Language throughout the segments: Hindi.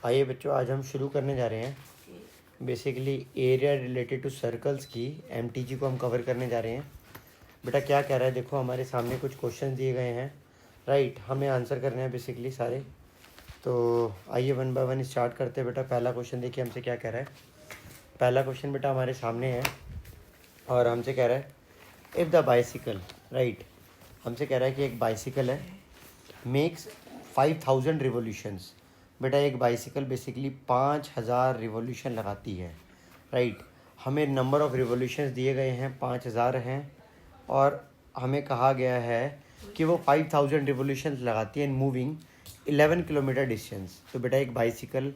आइए बच्चों, आज हम शुरू करने जा रहे हैं basically area related to circles की एमटीजी को हम कवर करने जा रहे हैं। बेटा क्या कह रहा है, देखो हमारे सामने कुछ क्वेश्चन दिए गए हैं, राइट। हमें आंसर करने हैं बेसिकली सारे। तो आइए वन बाय वन स्टार्ट करते हैं। बेटा पहला क्वेश्चन देखिए हमसे क्या कह रहा है। पहला क्वेश्चन बेटा हमारे सामने है और हमसे कह रहा है इफ़ द बाइसिकल, राइट, हमसे कह रहा है कि एक बाइसिकल है मेक्स 5000 रिवोल्यूशंस। बेटा एक बाइसिकल बेसिकली 5000 रिवोल्यूशन लगाती है, राइट। हमें नंबर ऑफ़ रिवोल्यूशंस दिए गए हैं 5000 हैं और हमें कहा गया है कि वो 5000 रिवोल्यूशंस लगाती है इन मूविंग 11 किलोमीटर डिस्टेंस। तो बेटा एक बाइसिकल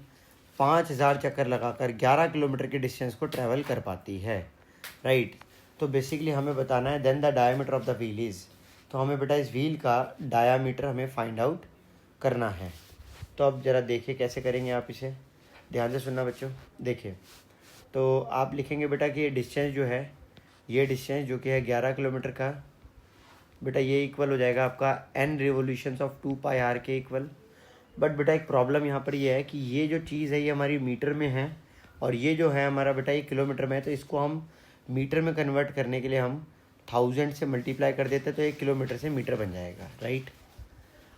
5000 चक्कर लगाकर 11 किलोमीटर के डिस्टेंस को ट्रैवल कर पाती है, राइट। तो बेसिकली हमें बताना है then the diameter of the wheel is. तो हमें बेटा इस व्हील का डायामीटर हमें फाइंड आउट करना है। तो अब ज़रा देखिए कैसे करेंगे आप इसे, ध्यान से सुनना बच्चों। देखिए तो आप लिखेंगे बेटा कि ये डिस्टेंस जो है, ये डिस्टेंस जो कि है 11 किलोमीटर का, बेटा ये इक्वल हो जाएगा आपका n रिवोल्यूशंस ऑफ 2πr के इक्वल। बट बेटा एक प्रॉब्लम यहाँ पर ये है कि ये जो चीज़ है ये हमारी मीटर में है और ये जो है हमारा बेटा ये किलोमीटर में है। तो इसको हम मीटर में कन्वर्ट करने के लिए हम 1000 से मल्टीप्लाई कर देते तो 1 किलोमीटर से मीटर बन जाएगा, राइट।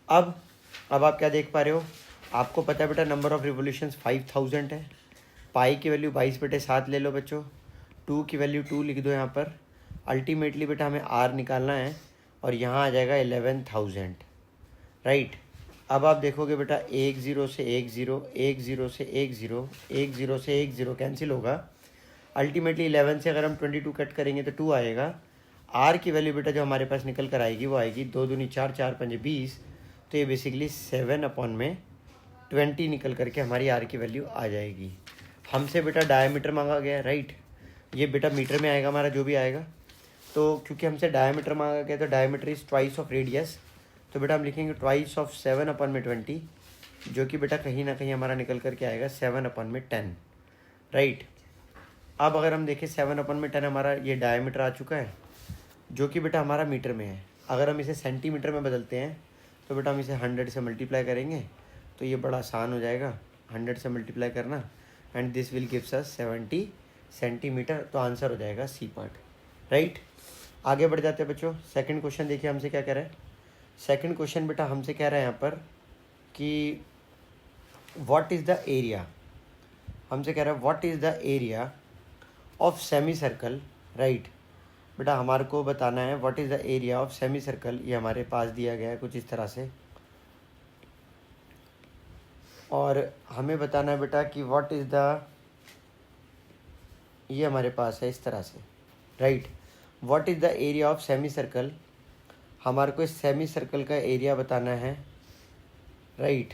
अब आप क्या देख पा रहे हो, आपको पता है बेटा नंबर ऑफ़ रिवोल्यूशंस 5000 है। पाई की वैल्यू 22/7 ले लो बच्चों, 2 की वैल्यू 2 लिख दो यहाँ पर। अल्टीमेटली बेटा हमें आर निकालना है और यहाँ आ जाएगा 11000, राइट। अब आप देखोगे बेटा 10 से 10, 10 से 10, 10 से 10 कैंसिल होगा। अल्टीमेटली 11 से अगर हम 22 कट करेंगे तो 2 आएगा। आर की वैल्यू बेटा जो हमारे पास निकल कर आएगी वो आएगी 2 दूनी 4, 4 पंजे 20। तो ये बेसिकली 7/20 निकल करके हमारी आर की वैल्यू आ जाएगी। हमसे बेटा डायमीटर मांगा गया है, राइट। ये बेटा मीटर में आएगा हमारा जो भी आएगा। तो क्योंकि हमसे डायमीटर मांगा गया तो diameter is twice of radius. तो बेटा हम लिखेंगे ट्वाइस ऑफ 7/20, जो कि बेटा कहीं ना कहीं हमारा निकल करके आएगा 7/10, राइट। अब अगर हम देखें 7/10 हमारा ये डायमीटर आ चुका है जो कि बेटा हमारा मीटर में है। अगर हम इसे सेंटीमीटर में बदलते हैं तो बेटा हम इसे 100 से मल्टीप्लाई करेंगे तो ये बड़ा आसान हो जाएगा 100 से मल्टीप्लाई करना, and this will gives us 70 centimetre. तो आंसर हो जाएगा सी पार्ट, राइट। आगे बढ़ जाते हैं बच्चों। सेकंड क्वेश्चन देखिए हमसे क्या कह रहा है। सेकंड क्वेश्चन बेटा हमसे कह रहा है यहाँ पर कि व्हाट इज़ द एरिया, हमसे कह रहा है what is the area of semi circle, right. बेटा हमारे को बताना है what is the area of semi circle. ये हमारे पास दिया गया है कुछ इस तरह से, और हमें बताना है बेटा कि व्हाट इज़ द, ये हमारे पास है इस तरह से, right. What is the area of semi circle, हमारे को इस सेमी सर्कल का एरिया बताना है, राइट।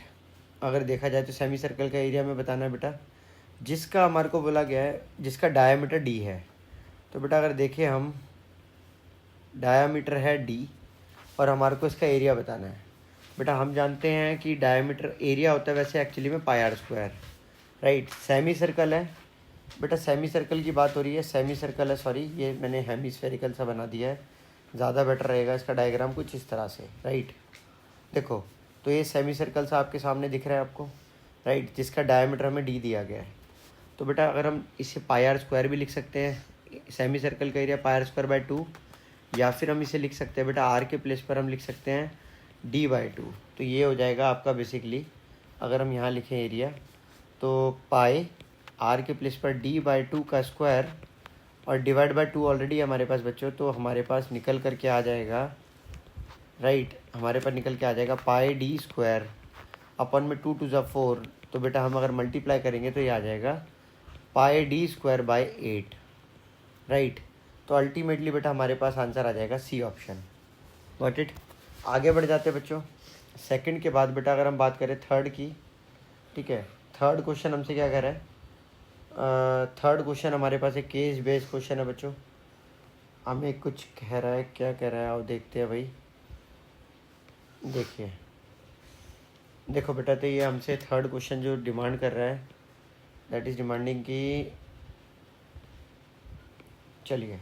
अगर देखा जाए तो सेमी सर्कल का एरिया में बताना है बेटा जिसका हमारे को बोला गया है जिसका डायमीटर डी है। तो बेटा अगर देखें हम, डायमीटर है डी और हमारे को इसका एरिया बताना है। बेटा हम जानते हैं कि डायमीटर एरिया होता है वैसे एक्चुअली में πr², राइट। सेमी सर्कल है बेटा, सेमी सर्कल की बात हो रही है, सेमी सर्कल है, सॉरी ये मैंने हेमिस्फेरिकल सा बना दिया है, ज़्यादा बेटर रहेगा इसका डायग्राम कुछ इस तरह से, राइट। देखो तो ये सेमी सर्कल सा आपके सामने दिख रहा है आपको, राइट, जिसका डायमीटर हमें डी दिया गया है। तो बेटा अगर हम इसे πr² भी लिख सकते हैं, सेमी सर्कल का एरिया πr²/2, या फिर हम इसे लिख सकते हैं बेटा आर के प्लेस पर हम लिख सकते हैं d/2। तो ये हो जाएगा आपका बेसिकली, अगर हम यहाँ लिखें एरिया तो पाई आर के प्लेस पर d/2 का स्क्वायर और डिवाइड बाय 2 ऑलरेडी हमारे पास बच्चों, तो हमारे पास निकल करके आ जाएगा, राइट, हमारे पास निकल के आ जाएगा πd² अपन में 2 × 4। तो बेटा हम अगर मल्टीप्लाई करेंगे तो ये आ जाएगा πd²/8, राइट। तो अल्टीमेटली बेटा हमारे पास आंसर आ जाएगा सी ऑप्शन, गॉट इट। आगे बढ़ जाते हैं बच्चों। सेकंड के बाद बेटा अगर हम बात करें थर्ड की, ठीक है, थर्ड क्वेश्चन हमसे क्या कह रहा है। थर्ड क्वेश्चन हमारे पास एक केस बेस्ड क्वेश्चन है बच्चों, हमें कुछ कह रहा है, क्या कह रहा है आओ देखते हैं भाई। देखिए देखो बेटा, तो ये हमसे थर्ड क्वेश्चन जो डिमांड कर रहा है दैट इज़ डिमांडिंग कि, चलिए,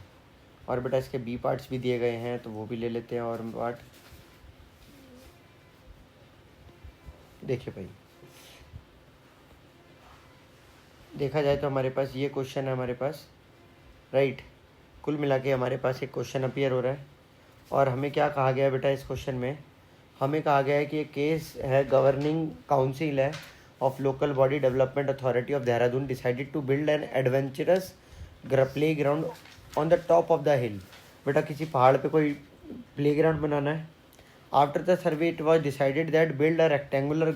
और बेटा इसके बी पार्ट्स भी दिए गए हैं तो वो भी ले लेते हैं। और पार्ट देखिए भाई, देखा जाए तो हमारे पास ये क्वेश्चन है हमारे पास, राइट। कुल मिला के हमारे पास एक क्वेश्चन अपीयर हो रहा है और हमें क्या कहा गया है बेटा इस क्वेश्चन में, हमें कहा गया है कि ये केस है गवर्निंग काउंसिल है of local body development authority of Dehradun decided to build an adventurous playground on the top of the hill. बेटा किसी पहाड़ पे कोई प्ले ग्राउंड बनाना है। After the survey it was decided that build a rectangular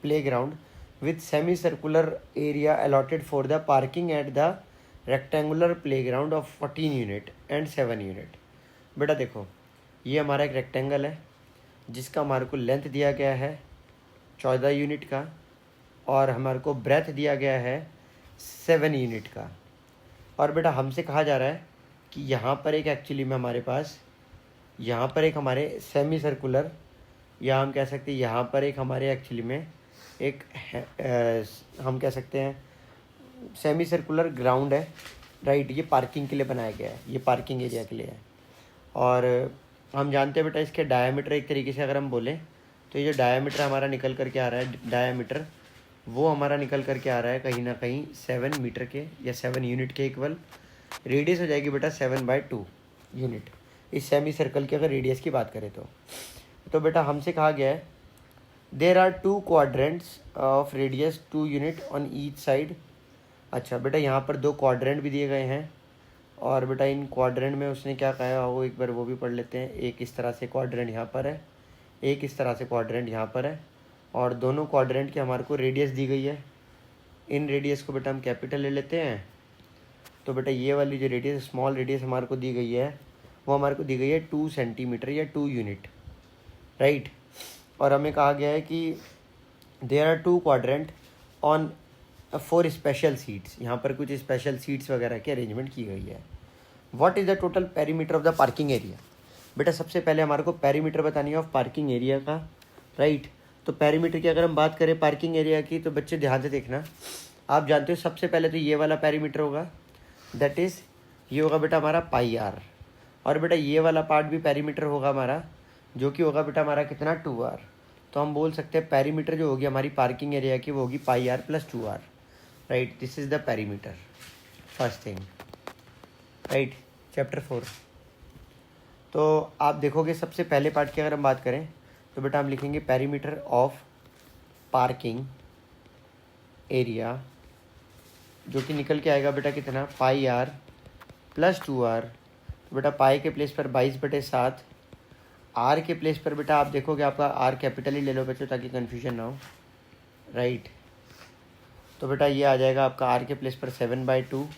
playground with semicircular area allotted for the parking at the rectangular playground of 14 unit and 7 unit. बेटा देखो ये हमारा एक रेक्टेंगल है जिसका हमारे को लेंथ दिया गया है 14 यूनिट का और हमारे को ब्रेथ दिया गया है 7 यूनिट का। और बेटा हमसे कहा जा रहा है कि यहाँ पर एक एक्चुअली में हमारे पास यहाँ पर एक हमारे सेमी सर्कुलर, या हम कह सकते हैं यहाँ पर एक हमारे एक्चुअली में एक हम कह सकते हैं सेमी सर्कुलर ग्राउंड है, राइट। ये पार्किंग के लिए बनाया गया है, ये पार्किंग एरिया के लिए है। और हम जानते हैं बेटा इसके डायामीटर एक तरीके से अगर हम बोलें तो ये जो डायामीटर हमारा निकल करके आ रहा है, डायामीटर वो हमारा निकल करके आ रहा है कहीं ना कहीं 7 मीटर के या 7 यूनिट के इक्वल। रेडियस हो जाएगी बेटा 7/2 यूनिट इस सेमी सर्कल की अगर रेडियस की बात करें तो बेटा हमसे कहा गया है there are 2 quadrants of radius 2 unit on each side. अच्छा बेटा यहाँ पर 2 क्वाड्रेंट भी दिए गए हैं और बेटा इन क्वाड्रेंट में उसने क्या कहा है वो एक बार वो भी पढ़ लेते हैं। एक इस तरह से क्वाड्रेंट यहाँ पर है, एक इस तरह से क्वाड्रेंट यहाँ पर है और दोनों क्वाड्रेंट की हमारे को रेडियस दी गई है। इन रेडियस को बेटा हम कैपिटल ले लेते हैं। तो बेटा ये वाली जो रेडियस स्मॉल रेडियस हमारे को दी गई है वो हमारे को दी गई है 2 सेंटीमीटर या 2 यूनिट, राइट। और हमें कहा गया है कि there are 2 quadrant on 4 special seats, यहाँ पर कुछ स्पेशल सीट्स वगैरह की अरेंजमेंट की गई है। What is the total perimeter of the parking area. बेटा सबसे पहले हमारे को पेरीमीटर बतानी है ऑफ पार्किंग एरिया का, राइट। तो पेरीमीटर की अगर हम बात करें पार्किंग एरिया की तो बच्चे ध्यान से देखना, आप जानते हो सबसे पहले तो ये वाला पेरीमीटर होगा, दैट इज़ ये होगा बेटा हमारा πr। और बेटा ये वाला पार्ट भी पेरीमीटर होगा हमारा, जो कि होगा बेटा हमारा कितना 2r। तो हम बोल सकते हैं पेरीमीटर जो होगी हमारी पार्किंग एरिया की वो होगी πr + 2r, right. This is the perimeter, first thing, right. Chapter 4। तो आप देखोगे सबसे पहले पार्ट की अगर हम बात करें तो बेटा हम लिखेंगे पेरीमीटर ऑफ पार्किंग एरिया, जो कि निकल के आएगा बेटा कितना πr + 2r। तो बेटा पाई के प्लेस पर 22/7, आर के प्लेस पर बेटा आप देखोगे आपका आर कैपिटल ही ले लो बच्चों ताकि कन्फ्यूजन ना हो, राइट। तो बेटा ये आ जाएगा आपका आर के प्लेस पर 7/2,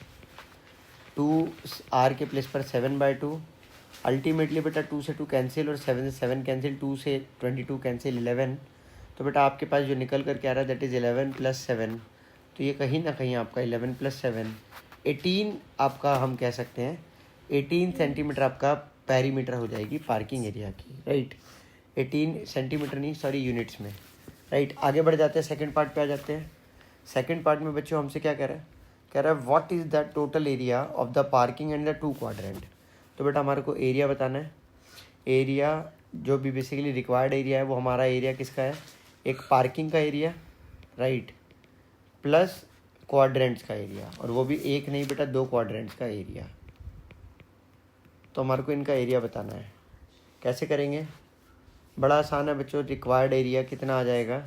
2 आर के प्लेस पर 7/2। अल्टीमेटली बेटा 2 से 2 कैंसिल और 7 से 7 कैंसिल, 2 से 22 कैंसिल 11। तो बेटा आपके पास जो निकल करके आ रहा है दैट इज़ 11 + 7। तो ये कहीं ना कहीं आपका 11 + 7 18 आपका हम कह सकते हैं 18 सेंटीमीटर आपका पेरीमीटर हो जाएगी पार्किंग एरिया की, राइट। 18 सेंटीमीटर नहीं सॉरी यूनिट्स में, राइट। आगे बढ़ जाते हैं, सेकंड पार्ट पे आ जाते हैं। सेकंड पार्ट में बच्चों हमसे क्या कह रहा है what is the total area of the parking and the 2 quadrant. तो बेटा हमारे को एरिया बताना है। एरिया जो भी बेसिकली रिक्वायर्ड एरिया है वो हमारा एरिया किसका है, एक पार्किंग का एरिया, राइट, प्लस क्वाड्रेंट्स का एरिया, और वो भी एक नहीं बेटा 2 क्वाड्रेंट्स का एरिया। तो हमारे को इनका एरिया बताना है। कैसे करेंगे, बड़ा आसान है बच्चों। रिक्वायर्ड एरिया कितना आ जाएगा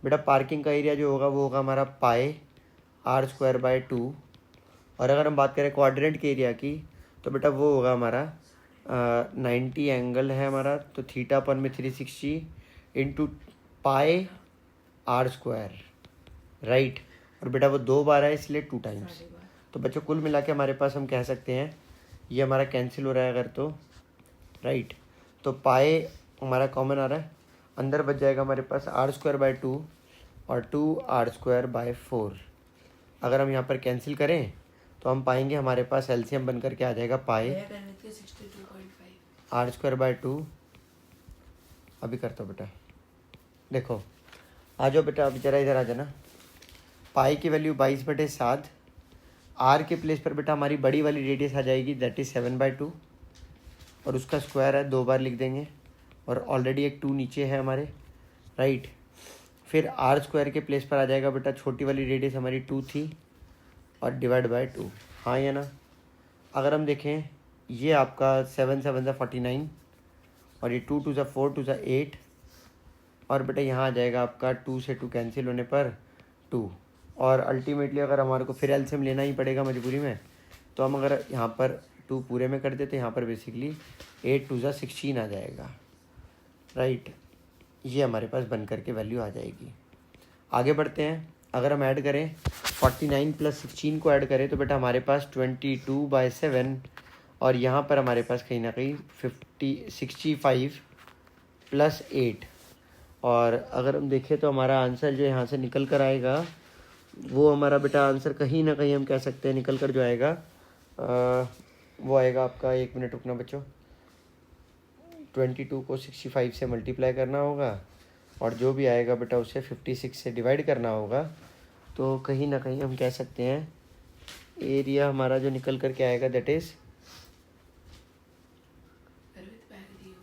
बेटा, पार्किंग का एरिया जो होगा वो होगा हमारा πr²/2। और अगर हम बात करें क्वाड्रेंट के एरिया की तो बेटा वो होगा हमारा 90 एंगल है हमारा, तो θ/360 × πr², राइट। और बेटा वो 2 बार है इसलिए 2 टाइम्स। तो बच्चों कुल मिला के हमारे पास हम कह सकते हैं ये हमारा कैंसिल हो रहा है अगर तो, राइट। तो पाए हमारा कॉमन आ रहा है, अंदर बच जाएगा हमारे पास r²/2 और 2r²/4। अगर हम यहाँ पर कैंसिल करें तो हम पाएंगे हमारे पास एलसीएम बन करके आ जाएगा r²/2। अभी करता हूँ बेटा, देखो आ जाओ बेटा, अभी जरा इधर आ जाना। पाई की वैल्यू 22/7, आर के प्लेस पर बेटा हमारी बड़ी वाली रेडियस आ जाएगी दैट इज़ 7/2 और उसका स्क्वायर है 2 बार लिख देंगे और ऑलरेडी एक 2 नीचे है हमारे, राइट। फिर r² के प्लेस पर आ जाएगा बेटा छोटी वाली रेडियस हमारी 2 थी और डिवाइड बाय 2, हाँ या ना। अगर हम देखें ये आपका 7 7 ज़ा 49 और ये 2 2 ज़ा 4 2 ज़ा 8 और बेटा यहाँ आ जाएगा आपका 2 से 2 कैंसिल होने पर 2। और अल्टीमेटली अगर हमारे को फिर एलसीएम लेना ही पड़ेगा मजबूरी में, तो हम अगर यहाँ पर 2 पूरे में कर देते, यहाँ पर बेसिकली 8 2 ज़ा 16 आ जाएगा, राइट। ये हमारे पास बन करके वैल्यू आ जाएगी। आगे बढ़ते हैं। अगर हम ऐड करें 49 प्लस 16 को ऐड करें तो बेटा हमारे पास 22/7 और यहाँ पर हमारे पास कहीं ना कहीं 65 प्लस 8। और अगर हम देखें तो हमारा आंसर जो यहाँ से निकल कर आएगा वो हमारा बेटा आंसर कहीं ना कहीं हम कह सकते हैं निकल कर जो आएगा वो आएगा आपका, 1 मिनट रुकना बच्चों, 22 को 65 से मल्टीप्लाई करना होगा और जो भी आएगा बेटा उसे 56 से डिवाइड करना होगा। तो कहीं ना कहीं हम कह सकते हैं एरिया हमारा जो निकल कर के आएगा दैट इज़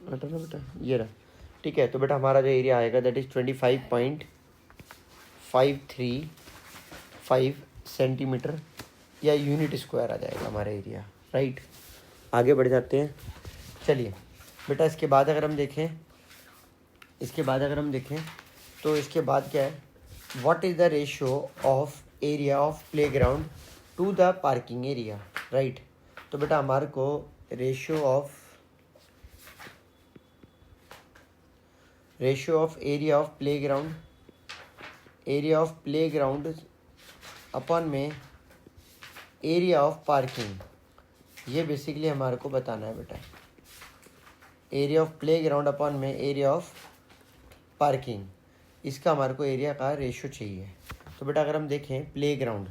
ना बेटा ये रहा, ठीक है। तो बेटा हमारा जो एरिया आएगा दैट इज़ 25.535 सेंटीमीटर या यूनिट स्क्वायर आ जाएगा हमारा एरिया, राइट। आगे बढ़ जाते हैं। चलिए बेटा इसके बाद अगर हम देखें तो इसके बाद क्या है, what is the ratio of area of playground to the parking area, right. तो बेटा हमारे को ratio of area of playground अपन में एरिया ऑफ पार्किंग, ये बेसिकली हमारे को बताना है बेटा। एरिया ऑफ प्लेग्राउंड अपन में एरिया ऑफ पार्किंग, इसका हमारे को एरिया का रेशियो चाहिए। तो बेटा अगर हम देखें प्लेग्राउंड,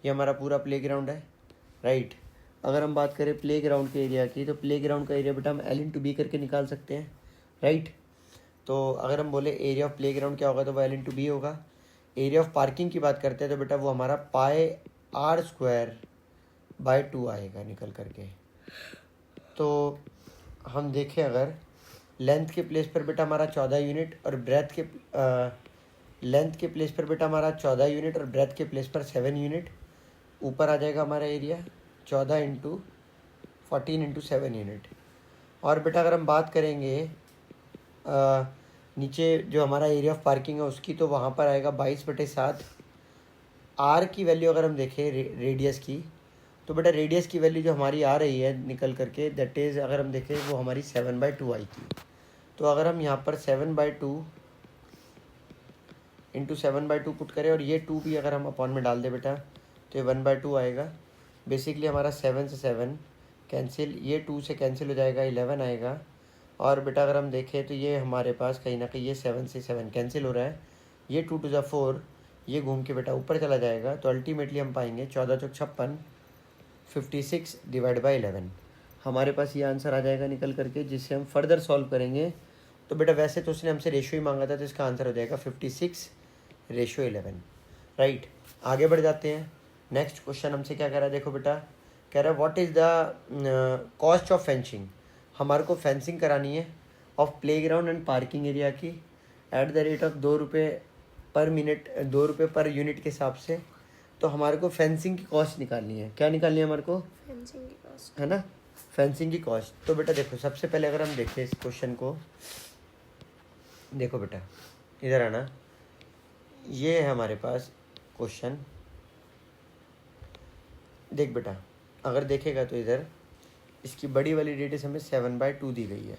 ये हमारा पूरा प्लेग्राउंड है, राइट। अगर हम बात करें प्लेग्राउंड के एरिया की तो प्लेग्राउंड का एरिया बेटा हम L/B करके निकाल सकते हैं, राइट। तो अगर हम बोले एरिया ऑफ प्लेग्राउंड क्या होगा तो वो L/B होगा। एरिया ऑफ पार्किंग की बात करते हैं तो बेटा वो हमारा πr²/2 आएगा निकल करके। तो हम देखें अगर लेंथ के प्लेस पर बेटा हमारा 14 यूनिट और ब्रेथ के लेंथ के प्लेस पर बेटा हमारा 14 यूनिट और ब्रेथ के प्लेस पर 7 यूनिट, ऊपर आ जाएगा हमारा एरिया 14 × 14 × 7 यूनिट। और बेटा अगर हम बात करेंगे नीचे जो हमारा एरिया ऑफ पार्किंग है उसकी, तो वहाँ पर आएगा 22/7। आर की वैल्यू अगर हम देखें रेडियस की, तो बेटा रेडियस की वैल्यू जो हमारी आ रही है निकल करके दैट इज़ अगर हम देखें वो हमारी 7/2 आई थी। तो अगर हम यहाँ पर 7/2 × 7/2 पुट करें और ये 2 भी अगर हम अपॉन में डाल दें बेटा तो ये 1/2 आएगा। बेसिकली हमारा 7 से 7 कैंसिल, ये 2 से कैंसिल हो जाएगा, 11 आएगा। और बेटा अगर हम देखें तो ये हमारे पास कहीं ना कहीं ये 7 से 7 कैंसिल हो रहा है, ये 2 2 ज़ा 4, ये घूम के बेटा ऊपर चला जाएगा। तो अल्टीमेटली हम पाएंगे 14 चौक 56, 56 डिवाइड बाई 11 हमारे पास ये आंसर आ जाएगा निकल करके, जिससे हम फर्दर सॉल्व करेंगे। तो बेटा वैसे तो उसने हमसे रेशियो ही मांगा था तो इसका आंसर हो जाएगा 56/11, राइट। आगे बढ़ जाते हैं। नेक्स्ट क्वेश्चन हमसे क्या कह रहा है, देखो बेटा कह रहा है what is the cost of fencing. हमारे को फेंसिंग करानी है of playground and parking area की एट द रेट ऑफ 2 रुपये पर मिनट, 2 रुपये पर यूनिट के हिसाब से। तो हमारे को फेंसिंग की कॉस्ट निकालनी है। क्या निकालनी है हमारे को? फेंसिंग की कॉस्ट, है ना, फेंसिंग की कॉस्ट। तो बेटा देखो सबसे पहले अगर हम देखें इस क्वेश्चन को, देखो बेटा इधर आना, ये है हमारे पास क्वेश्चन। देख बेटा अगर देखेगा तो इधर इसकी बड़ी वाली रेडियस हमें 7/2 दी गई है।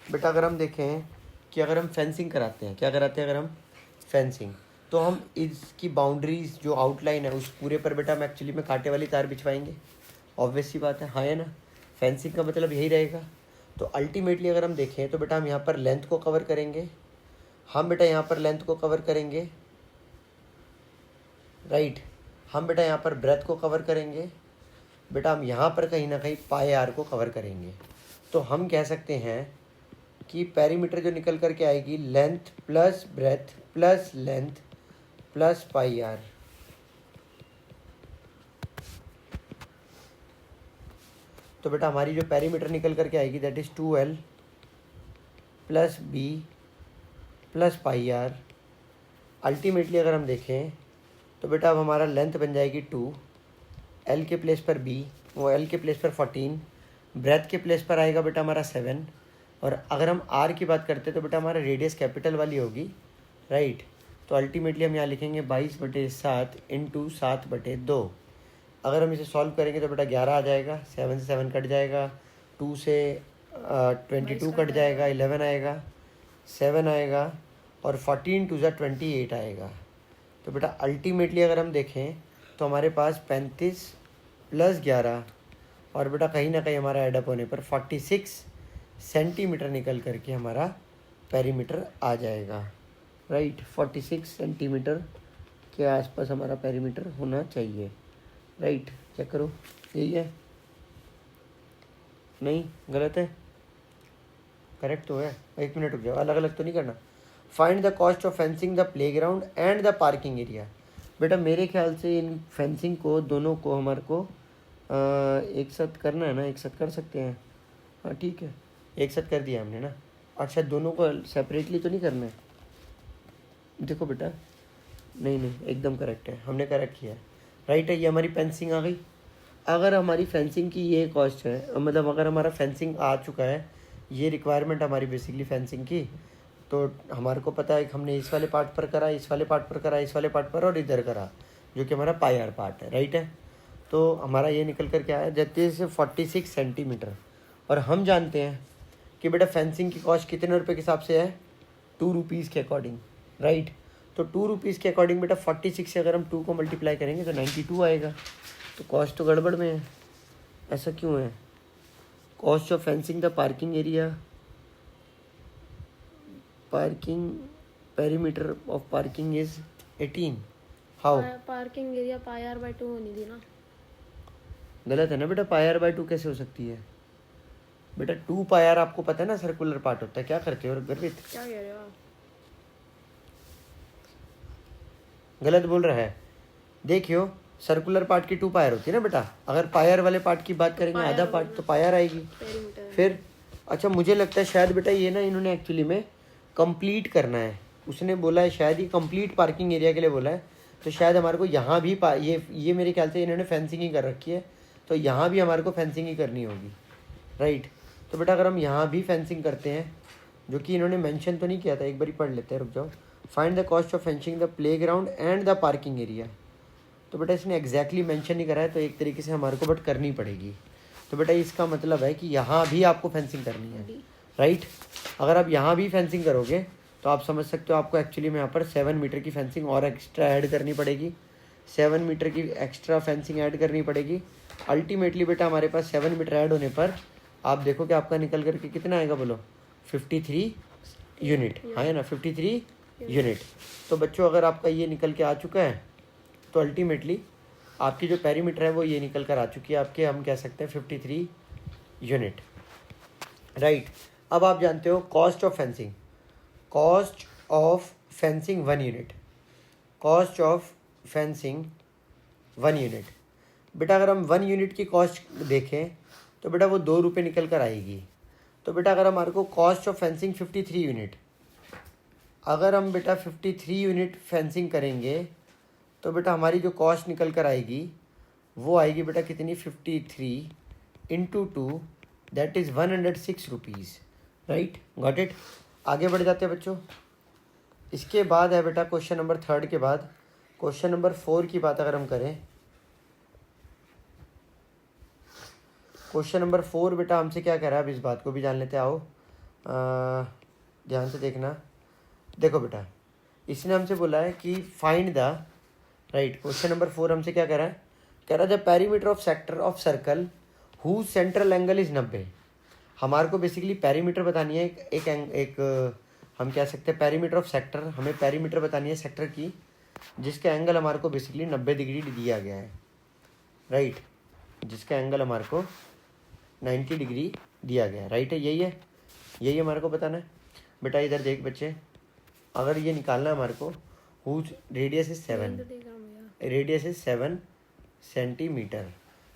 बेटा अगर हम देखें कि अगर हम फेंसिंग कराते हैं, क्या कराते हैं अगर हम फेंसिंग, तो हम इसकी बाउंड्रीज जो आउटलाइन है उस पूरे पर बेटा हम एक्चुअली में कांटे वाली तार बिछवाएंगे, ऑब्वियस सी बात है, हाँ है ना। फेंसिंग का मतलब यही रहेगा। तो अल्टीमेटली अगर हम देखें तो बेटा हम यहाँ पर लेंथ को कवर करेंगे, हम बेटा यहाँ पर लेंथ को कवर करेंगे, राइट। हम बेटा यहाँ पर ब्रेथ को कवर करेंगे, बेटा हम यहाँ पर कहीं ना कहीं πr को कवर करेंगे। तो हम कह सकते हैं कि पेरीमीटर जो निकल करके आएगी length plus breadth plus length plus πr। तो बेटा हमारी जो पेरीमीटर निकल करके आएगी that is 2l plus b plus πr। Ultimately अगर हम देखें तो बेटा अब हमारा लेंथ बन जाएगी 2 एल के प्लेस पर बी, वो एल के प्लेस पर 14, ब्रेथ के प्लेस पर आएगा बेटा हमारा 7, और अगर हम आर की बात करते हैं तो बेटा हमारा रेडियस कैपिटल वाली होगी, राइट। तो अल्टीमेटली हम यहाँ लिखेंगे 22/7 इंटू 7/2। अगर हम इसे सॉल्व करेंगे तो बेटा 11 आ जाएगा, 7 से 7 कट जाएगा, 2 से 22 कट जाएगा, 11 आएगा, 7 आएगा, और 14 2 ज़ा 28 आएगा। तो बेटा अल्टीमेटली अगर हम देखें तो हमारे पास 35 + 11, और बेटा कहीं ना कहीं हमारा एडअप होने पर 46 सेंटीमीटर निकल करके हमारा पेरीमीटर आ जाएगा, राइट। 46 सेंटीमीटर के आसपास हमारा पेरीमीटर होना चाहिए, राइट। चेक करो, यही है, नहीं गलत है, करेक्ट तो है। 1 मिनट रुक जाओ, अलग अलग तो नहीं करना। Find the cost of fencing the playground and the parking area. बेटा मेरे ख्याल से इन फेंसिंग को दोनों को हमारे को एक साथ करना है ना, एक साथ कर सकते हैं, हाँ ठीक है, एक साथ कर दिया हमने ना। अच्छा दोनों को सेपरेटली तो नहीं करना है, देखो बेटा, नहीं एकदम करेक्ट है, हमने करेक्ट किया है, राइट है। ये हमारी फेंसिंग आ गई। अगर हमारी फेंसिंग की ये कॉस्ट है, मतलब अगर हमारा फेंसिंग आ चुका है, ये रिक्वायरमेंट हमारी बेसिकली फेंसिंग की, तो हमारे को पता है कि हमने इस वाले पार्ट पर करा, इस वाले पार्ट पर करा, इस वाले पार्ट पर, और इधर करा, जो कि हमारा पाई आर पार्ट है, राइट है। तो हमारा ये निकल कर के आया जैसे से 46 सेंटीमीटर। और हम जानते हैं कि बेटा फेंसिंग की कॉस्ट कितने रुपए के हिसाब से है, 2 रुपीज़ के अकॉर्डिंग, राइट। तो 2 रुपीज़ के अकॉर्डिंग बेटा 46 से अगर हम 2 को मल्टीप्लाई करेंगे तो 92 आएगा। तो कॉस्ट तो गड़बड़ में है, ऐसा क्यों है। Cost of fencing the parking area, parking perimeter of parking is 18। How parking area pi r by 2 होनी थी ना, गलत है ना बेटा, पाई आर बाय 2 कैसे हो सकती है बेटा। 2 पाई आर आपको पता है ना सर्कुलर पार्ट होता है, क्या करते हो गर्वित, क्या कह रहे हो आप? गलत बोल रहा है। देखियो सर्कुलर पार्ट की 2 पाई आर होती है ना बेटा। अगर पाई आर वाले पार्ट की बात करेंगे आधा पार्ट तो पाई आर आएगी फिर। अच्छा मुझे लगता है शायद बेटा ये ना इन्होंने एक्चुअली में कंप्लीट करना है, उसने बोला है शायद ये कंप्लीट पार्किंग एरिया के लिए बोला है। तो शायद हमारे को यहाँ भी ये मेरे ख्याल से इन्होंने फेंसिंग ही कर रखी है, तो यहाँ भी हमारे को फेंसिंग ही करनी होगी, राइट। तो बेटा अगर हम यहाँ भी फेंसिंग करते हैं, जो कि इन्होंने मेंशन तो नहीं किया था, एक बार पढ़ लेते हैं, रुक जाओ। Find the cost of fencing the playground and the parking area. तो बेटा इसने एग्जैक्टली मेंशन नहीं करा है, तो एक तरीके से हमारे को बट करनी पड़ेगी। तो बेटा इसका मतलब है कि यहाँ भी आपको फेंसिंग करनी है, राइट। अगर आप यहाँ भी फेंसिंग करोगे तो आप समझ सकते हो आपको एक्चुअली में यहाँ पर 7 मीटर की फेंसिंग और एक्स्ट्रा ऐड करनी पड़ेगी, 7 मीटर की एक्स्ट्रा फेंसिंग ऐड करनी पड़ेगी। अल्टीमेटली बेटा हमारे पास 7 मीटर ऐड होने पर आप देखो कि आपका निकल करके कितना आएगा, बोलो 53 यूनिट, हाँ है ना, 53 यूनिट। तो बच्चों अगर आपका ये निकल के आ चुका है तो अल्टीमेटली आपकी जो पेरीमीटर है वो ये निकल कर आ चुकी है आपके, हम कह सकते हैं 53 यूनिट, राइट। अब आप जानते हो cost of fencing, cost of fencing 1 unit, cost of fencing 1 unit. बेटा अगर हम 1 यूनिट की कॉस्ट देखें तो बेटा वो 2 रुपये निकल कर आएगी। तो बेटा अगर हमारे को कॉस्ट ऑफ फेंसिंग 53 यूनिट, अगर हम बेटा 53 यूनिट फेंसिंग करेंगे तो बेटा हमारी जो कॉस्ट निकल कर आएगी वो आएगी बेटा कितनी, 53 into 2 that is 106 rupees, right, got it. आगे बढ़ जाते हैं बच्चों। इसके बाद है बेटा क्वेश्चन नंबर 3 के बाद क्वेश्चन नंबर 4 की बात अगर हम करें, क्वेश्चन नंबर 4 बेटा हमसे क्या कह रहा है, अब इस बात को भी जान लेते आओ, ध्यान से देखना। देखो बेटा इसने हमसे बोला है कि find the, right, question number 4 हमसे क्या कह रहा है, कह रहा है the perimeter of sector of circle who central angle is 90। हमारे को बेसिकली पेरीमीटर बतानी है, एक हम कह सकते हैं पेरीमीटर ऑफ सेक्टर, हमें पेरीमीटर बतानी है सेक्टर की जिसका एंगल हमारे को बेसिकली 90 डिग्री दिया गया है, राइट, जिसका एंगल हमारे को 90 डिग्री दिया गया है, राइट है, यही हमारे को बताना है। बेटा इधर देख बच्चे, अगर ये निकालना है हमारे को, whose radius is 7, radius is 7 centimetre.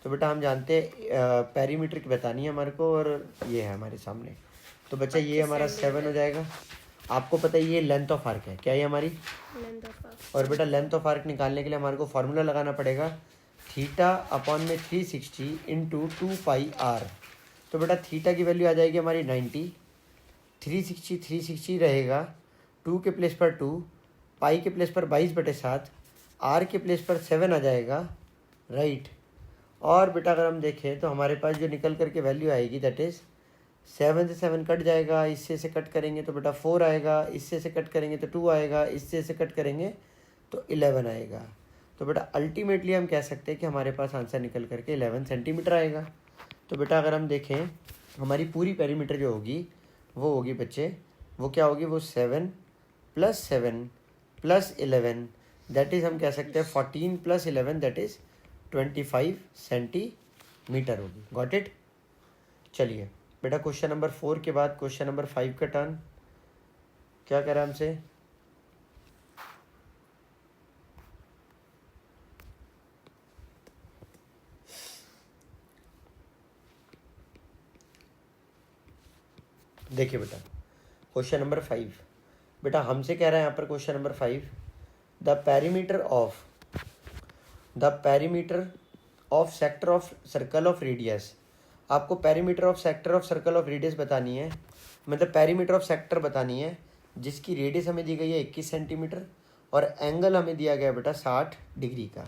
तो बेटा हम जानते हैं पेरीमीटर की बतानी है हमारे को, और ये है हमारे सामने। तो बच्चा ये हमारा 7 हो जाएगा। आपको पता है ये लेंथ ऑफ आर्क है, क्या ये हमारी लेंथ ऑफ आर्क। और बेटा लेंथ ऑफ आर्क निकालने के लिए हमारे को फार्मूला लगाना पड़ेगा थीटा अपॉन में 360 इंटू 2 पाई r। तो बेटा थीटा की वैल्यू आ जाएगी हमारी 90, 360 रहेगा, 2 के प्लेस पर 2, पाई के प्लेस पर 22/7, r के प्लेस पर 7 आ जाएगा, राइट। और बेटा अगर हम देखें तो हमारे पास जो निकल करके वैल्यू आएगी दैट इज़ 7 से 7 कट जाएगा, इससे से कट करेंगे तो बेटा 4 आएगा, इससे से कट करेंगे तो 2 आएगा, इससे से कट करेंगे तो 11 आएगा। तो बेटा अल्टीमेटली हम कह सकते हैं कि हमारे पास आंसर निकल करके 11 सेंटीमीटर आएगा। तो बेटा अगर हम देखें हमारी पूरी पेरीमीटर जो होगी वो होगी बच्चे, वो क्या होगी, वो 7 + 7 + 11 दैट इज़ हम कह सकते हैं 14 + 11 दैट इज़ 25 सेंटीमीटर होगी। Got it. चलिए बेटा क्वेश्चन नंबर 4 के बाद क्वेश्चन नंबर 5 का टर्न। क्या कह रहा है हमसे, देखिए बेटा क्वेश्चन नंबर 5, बेटा हमसे कह रहा है यहाँ पर question number 5, the perimeter of sector of circle of radius. आपको perimeter of sector of circle of radius बतानी है, मतलब पेरीमीटर ऑफ सेक्टर बतानी है जिसकी रेडियस हमें दी गई है 21 सेंटीमीटर और एंगल हमें दिया गया है बेटा 60 डिग्री का।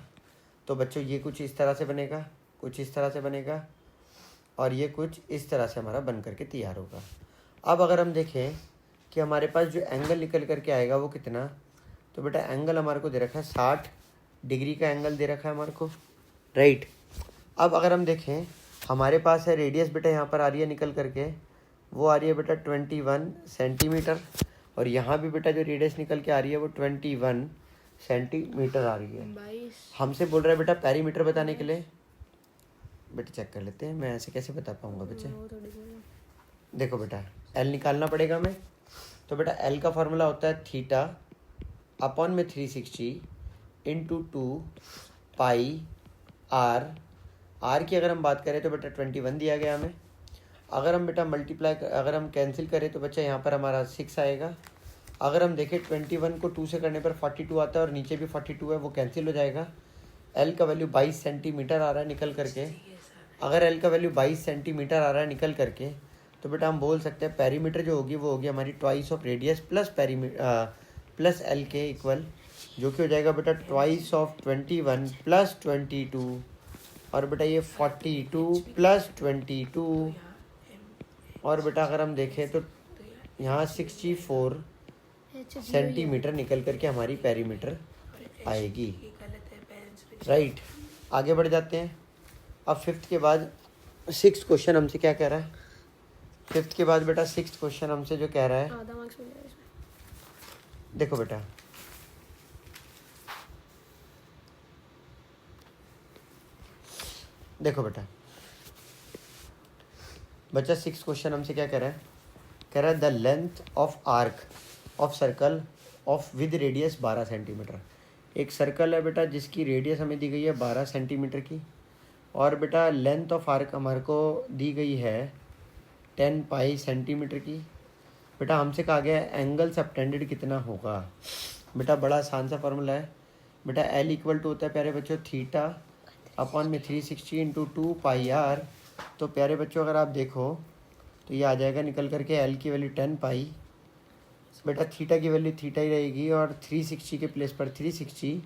तो बच्चों ये कुछ इस तरह से बनेगा, कुछ इस तरह से बनेगा और ये कुछ इस तरह से हमारा बन करके तैयार होगा। अब अगर हम देखें कि हमारे पास जो एंगल निकल करके आएगा वो कितना, तो बेटा एंगल हमारे को दे रखा है 60 डिग्री का एंगल दे रखा है हमारे को, राइट। अब अगर हम देखें हमारे पास है रेडियस बेटा यहाँ पर आ रही है निकल करके, वो आ रही है बेटा 21 सेंटीमीटर और यहाँ भी बेटा जो रेडियस निकल के आ रही है वो 21 सेंटीमीटर आ रही है। 22। हमसे बोल रहा है बेटा पेरीमीटर बताने के लिए। बेटा चेक कर लेते हैं, मैं ऐसे कैसे बता पाऊँगा बच्चे। वो थोड़ी देर। देखो बेटा एल निकालना पड़ेगा हमें। तो बेटा एल का फॉर्मूला होता है थीटा अपॉन में 360 इंटू 2 पाई r। की अगर हम बात करें तो बेटा 21 दिया गया हमें। अगर हम बेटा अगर हम कैंसिल करें तो बच्चा यहाँ पर हमारा 6 आएगा। अगर हम देखें 21 को 2 से करने पर 42 आता है और नीचे भी 42 है, वो कैंसिल हो जाएगा। एल का वैल्यू 22 सेंटीमीटर आ रहा है निकल करके। अगर एल का वैल्यू 22 सेंटीमीटर आ रहा है निकल करके तो बेटा हम बोल सकते हैं पेरीमीटर जो होगी वो होगी हमारी twice of radius plus L के इक्वल, जो कि हो जाएगा बेटा ट्वाइस ऑफ 21 + 22 और बेटा ये 42 + 22 और बेटा अगर हम देखें तो यहाँ 64 सेंटीमीटर निकल करके हमारी पेरीमीटर आएगी, राइट। आगे बढ़ जाते हैं। अब 5th के बाद 6th क्वेश्चन हमसे क्या कह रहा है। 5th के बाद बेटा 6th क्वेश्चन हमसे जो कह रहा है, आधा मार्क्स मिल जाएगा इसमें। देखो बेटा बच्चा 6th क्वेश्चन हमसे क्या कह रहा है, कह रहा है the length of arc of circle of with radius 12 centimetre. एक सर्कल है बेटा जिसकी रेडियस हमें दी गई है 12 सेंटीमीटर की और बेटा लेंथ ऑफ आर्क हमारे को दी गई है 10 पाई सेंटीमीटर की। बेटा हमसे कहा गया है एंगल सबटेंडेड कितना होगा। बेटा बड़ा आसान सा फॉर्मूला है बेटा, एल इक्वल टू होता है प्यारे बच्चों थीटा अपॉन में 360 इंटू 2 पाई r। तो प्यारे बच्चों अगर आप देखो तो ये आ जाएगा निकल करके एल की वैल्यू 10 पाई, बेटा थीटा की वैल्यू थीटा ही रहेगी और 360 के प्लेस पर 360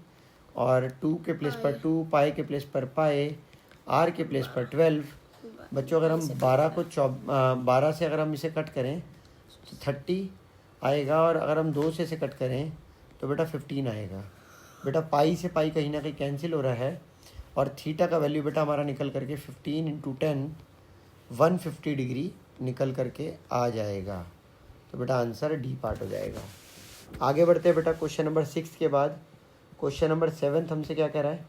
और 2 के प्लेस पर 2, पाई के प्लेस पर पाई, r के प्लेस पर 12। बच्चों अगर हम 12 से अगर हम इसे कट करें तो 30 आएगा और अगर हम 2 से इसे कट करें तो बेटा 15 आएगा। बेटा पाई से पाई कहीं ना कहीं कैंसिल हो रहा है और थीटा का वैल्यू बेटा हमारा निकल करके 15 इंटू 10 150 डिग्री निकल करके आ जाएगा। तो बेटा आंसर डी पार्ट हो जाएगा। आगे बढ़ते हैं बेटा क्वेश्चन नंबर 6 के बाद क्वेश्चन नंबर 7 हमसे क्या कह रहा है,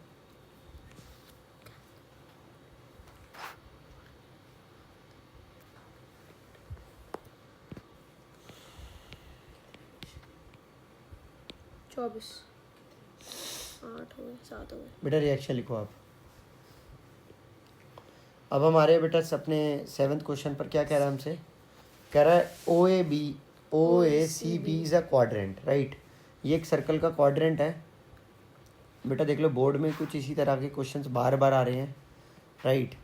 चौबीस 8 हो गए 7 हो गए। बेटा रिएक्शन लिखो आप। अब हमारे बेटा अपने 7th क्वेश्चन पर क्या कह रहा है हमसे, कह रहा है O A C B is a quadrant, right. ये एक सर्कल का क्वाड्रेंट है बेटा देख लो बोर्ड में कुछ इसी तरह के क्वेश्चंस बार बार आ रहे हैं, राइट।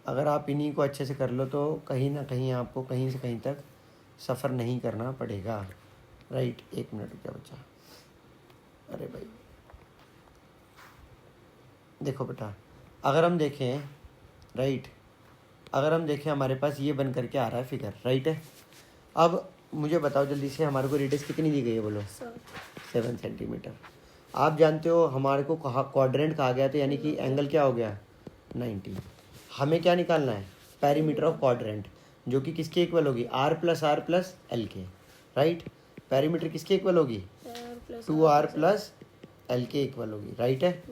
अगर आप इन्हीं को अच्छे से कर लो तो कहीं ना कहीं आपको कहीं से कहीं तक सफ़र नहीं करना पड़ेगा, राइट। 1 मिनट क्या बचा, अरे भाई देखो बेटा, अगर हम देखें, राइट, अगर हम देखें हमारे पास ये बन करके आ रहा है फिगर, राइट है। अब मुझे बताओ जल्दी से, हमारे को रेडियस कितनी दी गई है, बोलो। 7 सेंटीमीटर। आप जानते हो हमारे को कहा क्वाड्रेंट कहा गया, तो यानी कि एंगल क्या हो गया, 90। हमें क्या निकालना है, पेरीमीटर ऑफ क्वाड्रेंट, जो कि किसके इक्वल होगी, R प्लस L के, राइट। पेरीमीटर किसके इक्वल होगी, 2R प्लस L के इक्वल होगी, राइट है।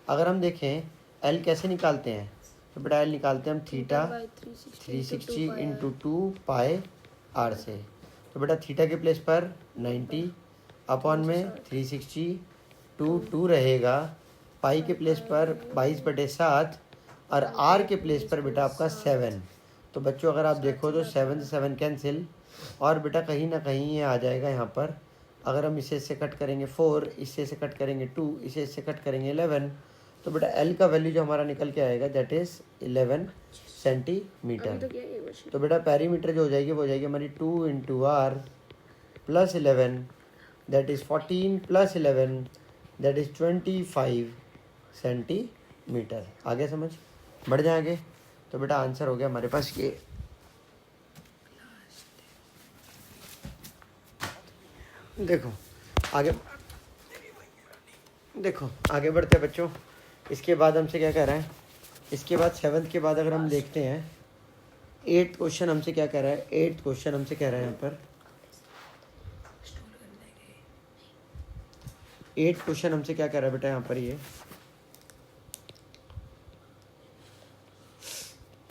अगर हम देखें L कैसे निकालते हैं, तो बेटा L निकालते हैं हम थीटा 360 इंटू 2 पाई R से। तो बेटा थीटा के प्लेस पर 90 अपॉन में 360 2 रहेगा, पाई के प्लेस पर 22/7 और आर के प्लेस पर बेटा आपका 7। तो बच्चों अगर आप देखो तो 7 से 7 कैंसिल, और बेटा कहीं ना कहीं ये आ जाएगा यहाँ पर। अगर हम इसे इससे कट करेंगे 4, इससे से कट करेंगे 2, इसे इससे कट करेंगे 11, तो बेटा एल का वैल्यू जो हमारा निकल के आएगा दैट इज़ 11 सेंटीमीटर। तो बेटा पेरीमीटर जो हो जाएगी वो हो जाएगी हमारी 2 into r plus 11 that is 14 plus 11 that is 25 centimetre. आगे समझ बढ़ जाए आगे। तो बेटा आंसर हो गया हमारे पास ये। देखो आगे, देखो आगे बढ़ते हैं बच्चों। इसके बाद हमसे क्या कह रहा है, इसके बाद 7th के बाद अगर हम देखते हैं 8th क्वेश्चन हमसे क्या कह रहा है, 8th क्वेश्चन हमसे कह रहा है यहाँ पर 8th क्वेश्चन हमसे क्या कह रहा है बेटा यहाँ पर, ये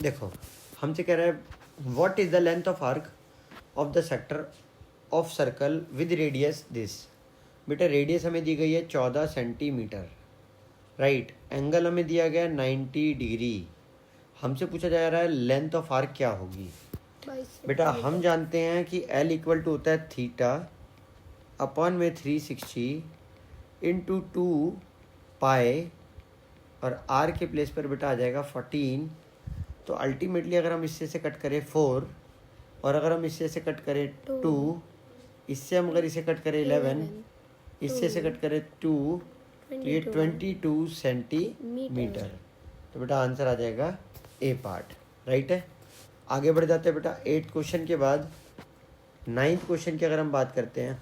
देखो हमसे कह रहा है what is the length of arc of the sector of circle with radius this. बेटा रेडियस हमें दी गई है 14 सेंटीमीटर, राइट। एंगल हमें दिया गया 90 डिग्री। हमसे पूछा जा रहा है लेंथ ऑफ आर्क क्या होगी। बेटा हम जानते हैं कि L इक्वल टू होता है थीटा अपॉन में 360 इंटू 2 पाए, और R के प्लेस पर बेटा आ जाएगा 14। तो अल्टीमेटली अगर हम इससे से कट करें 4, और अगर हम इससे से कट करें 2, इससे हम अगर इसे कट करें 11, इससे से कट करें 2, तो ये 22 सेंटीमीटर। तो बेटा आंसर आ जाएगा ए पार्ट, राइट है। आगे बढ़ जाते हैं बेटा 8th क्वेश्चन के बाद 9th क्वेश्चन की अगर हम बात करते हैं।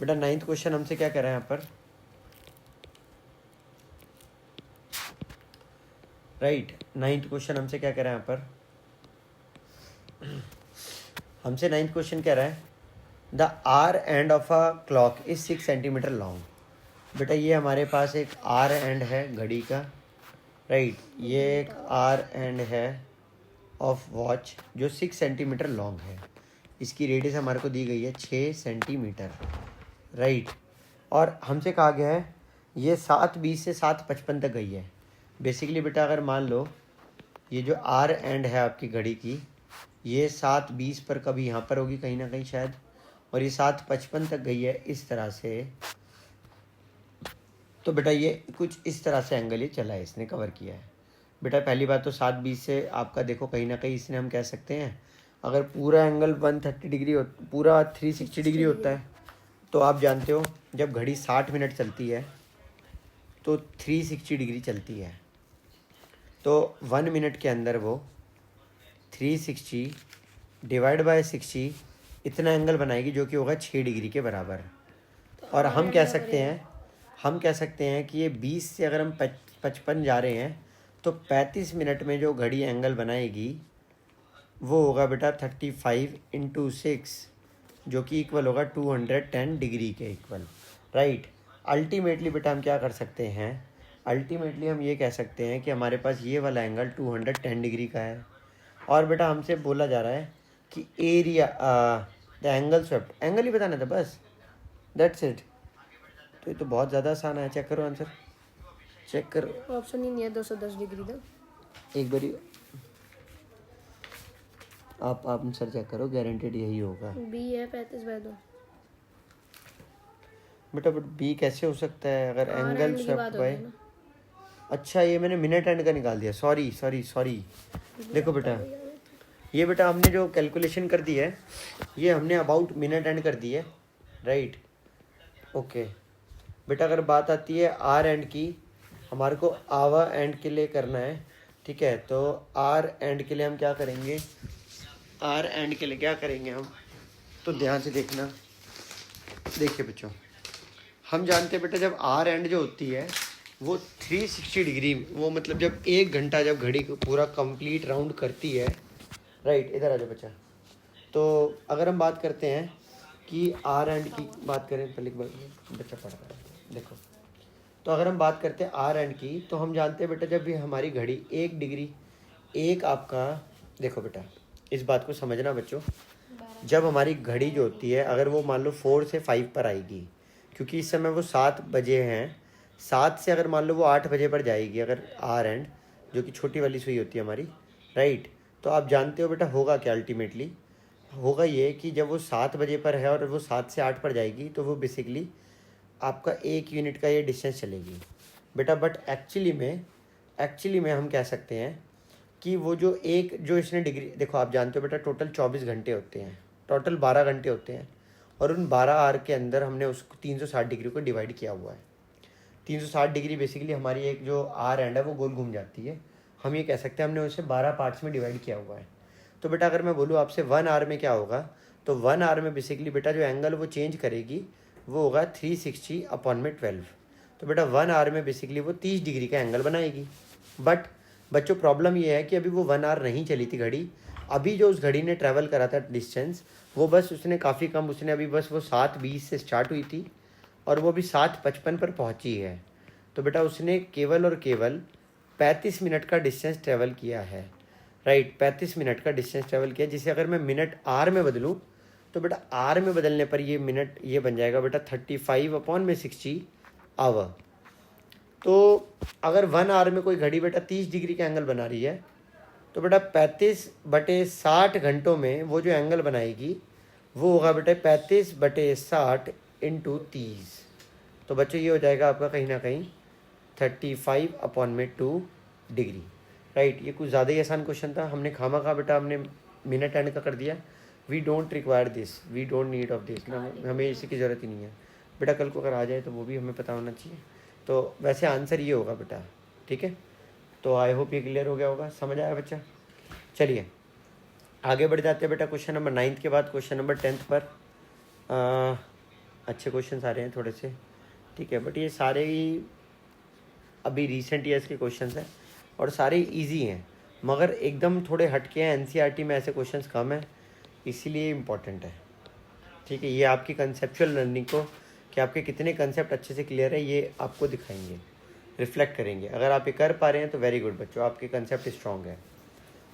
बेटा 9th क्वेश्चन हमसे क्या कह रहा है यहाँ पर, राइट। 9th क्वेश्चन हमसे क्या कह रहा है यहाँ पर, हमसे 9th क्वेश्चन कह रहा है the hour hand of a clock is 6 centimetre long. बेटा ये हमारे पास एक आर एंड है घड़ी का, राइट। ये एक आर एंड है ऑफ वॉच जो 6 सेंटीमीटर लॉन्ग है। इसकी रेडियस हमारे को दी गई है 6 सेंटीमीटर, राइट। और हमसे कहा गया है ये 7:20 से 7:55 तक गई है। बेसिकली बेटा अगर मान लो ये जो आर एंड है आपकी घड़ी की, ये 7:20 पर कभी यहाँ पर होगी कहीं ना कहीं शायद, और ये 7:55 तक गई है इस तरह से। तो बेटा ये कुछ इस तरह से एंगल ये चला है, इसने कवर किया है। बेटा पहली बात तो 7:20 से आपका देखो कहीं ना कहीं इसने हम कह सकते हैं अगर पूरा एंगल 130 डिग्री हो, पूरा 360 डिग्री होता है, तो आप जानते हो जब घड़ी 60 मिनट चलती है तो 360 डिग्री चलती है। तो 1 मिनट के अंदर वो 360 डिवाइड बाय 60 इतना एंगल बनाएगी जो कि होगा 6 डिग्री के बराबर। और हम कह सकते हैं कि ये 20 से अगर हम 55 जा रहे हैं तो 35 मिनट में जो घड़ी एंगल बनाएगी वो होगा बेटा 35 इंटू 6, जो कि इक्वल होगा 210 डिग्री के इक्वल, राइट। अल्टीमेटली बेटा हम क्या कर सकते हैं, अल्टीमेटली हम ये कह सकते हैं कि हमारे पास ये वाला एंगल 210 डिग्री का है। और बेटा हमसे बोला जा रहा है कि area the angle swept, angle ही बताना था बस, दैट्स इट। तो ये तो बहुत ज़्यादा आसान है। चेक करो आंसर, चेक करो। ऑप्शन ही नहीं है 210 डिग्री का। एक बारी आप आंसर चेक करो, गारंटेड यही होगा। बी है 35/2। बेटा बट बी कैसे हो सकता है अगर आर एंगल एंड की स्वेप्ट बात होती बाय। है ना। अच्छा ये मैंने मिनट एंड का निकाल दिया, सॉरी सॉरी सॉरी। देखो बेटा तो भैया ये बेटा हमने जो कैलकुलेशन कर दी है ये हमने अबाउट मिनट एंड कर दी है, राइट। ओके बेटा अगर बात आती है आर एंड की, हमारे को आवर एंड के लिए करना है, ठीक है। तो आर एंड के लिए हम क्या करेंगे, आर एंड के लिए क्या करेंगे हम, तो ध्यान से देखना। देखिए बच्चों हम जानते हैं बेटा जब आर एंड जो होती है वो 360 डिग्री, वो मतलब जब 1 घंटा जब घड़ी को पूरा कंप्लीट राउंड करती है, राइट। इधर आ जाओ बच्चा। तो अगर हम बात करते हैं कि आर एंड की बात करें, पहले बच्चा पढ़ रहा है देखो। तो अगर हम बात करते हैं आर एंड की, तो हम जानते हैं बेटा जब भी हमारी घड़ी 1 डिग्री, एक आपका, देखो बेटा इस बात को समझना बच्चों, जब हमारी घड़ी जो होती है अगर वो मान लो 4 से 5 पर आएगी, क्योंकि इस समय वो 7 बजे हैं, 7 से अगर मान लो वो 8 बजे पर जाएगी अगर आर एंड, जो कि छोटी वाली सुई होती है हमारी, राइट। तो आप जानते हो बेटा होगा क्या, अल्टीमेटली होगा ये कि जब वो 7 बजे पर है और वो 7 से 8 पर जाएगी तो वो बेसिकली आपका 1 यूनिट का ये डिस्टेंस चलेगी बेटा। बट एक्चुअली में हम कह सकते हैं कि वो जो एक जो इसने डिग्री, देखो आप जानते हो बेटा टोटल 24 घंटे होते हैं, टोटल 12 घंटे होते हैं, और उन 12 आवर के अंदर हमने उसको 360 डिग्री को डिवाइड किया हुआ है। 360 डिग्री बेसिकली हमारी एक जो आर एंड है वो गोल घूम जाती है, हम ये कह सकते हैं हमने उसे 12 पार्ट्स में डिवाइड किया हुआ है। तो बेटा अगर मैं बोलूँ आपसे 1 आवर में क्या होगा, तो 1 आवर में बेसिकली बेटा जो एंगल वो चेंज करेगी वो होगा 360 अपॉन में 12। तो बेटा 1 आवर में बेसिकली वो 30 डिग्री का एंगल बनाएगी। बट बच्चों प्रॉब्लम ये है कि अभी वो 1 आवर नहीं चली थी घड़ी, अभी जो उस घड़ी ने ट्रैवल करा था डिस्टेंस वो बस उसने काफ़ी कम, उसने अभी बस वो 7:20 से स्टार्ट हुई थी और वो अभी 7:55 पर पहुंची है। तो बेटा उसने केवल और केवल 35 मिनट का डिस्टेंस ट्रैवल किया है, राइट। 35 मिनट का डिस्टेंस ट्रैवल किया, जिसे अगर मैं मिनट आर में बदलूँ तो बेटा आर में बदलने पर ये मिनट ये बन जाएगा बेटा 35 अपॉन में 60 आवर। तो अगर 1 आवर में कोई घड़ी बेटा 30 डिग्री का एंगल बना रही है तो बेटा 35/60 घंटों में वो जो एंगल बनाएगी वो होगा बेटा 35/60 इंटू 30। तो बच्चों ये हो जाएगा आपका कहीं ना कहीं 35 अपॉन में 2 डिग्री, राइट। ये कुछ ज़्यादा ही आसान क्वेश्चन था, हमने खामा खा बेटा हमने मिनट एंड का कर दिया। We don't require this, we don't need of this ना, हमें इसी की ज़रूरत ही नहीं है बेटा। कल को अगर आ जाए तो वो भी हमें पता होना चाहिए। तो वैसे आंसर ये होगा बेटा, ठीक है। तो आई होप ये क्लियर हो गया होगा, समझ आया बच्चा। चलिए आगे बढ़ जाते हैं बेटा क्वेश्चन नंबर 9 के बाद क्वेश्चन नंबर 10 पर। अच्छे क्वेश्चन आ रहे हैं थोड़े से, ठीक है। बट ये सारे ही अभी रिसेंट ईयर्स के क्वेश्चंस हैं और सारे इजी हैं, मगर एकदम थोड़े हटके हैं। एनसीईआरटी में ऐसे क्वेश्चंस कम हैं, इसीलिए इम्पॉर्टेंट है, ठीक है। ये आपकी कंसेप्चुअल लर्निंग को कि आपके कितने कंसेप्ट अच्छे से क्लियर है ये आपको दिखाएंगे, रिफ्लेक्ट करेंगे। अगर आप ये कर पा रहे हैं तो वेरी गुड बच्चों, आपके कंसेप्ट स्ट्रॉन्ग है।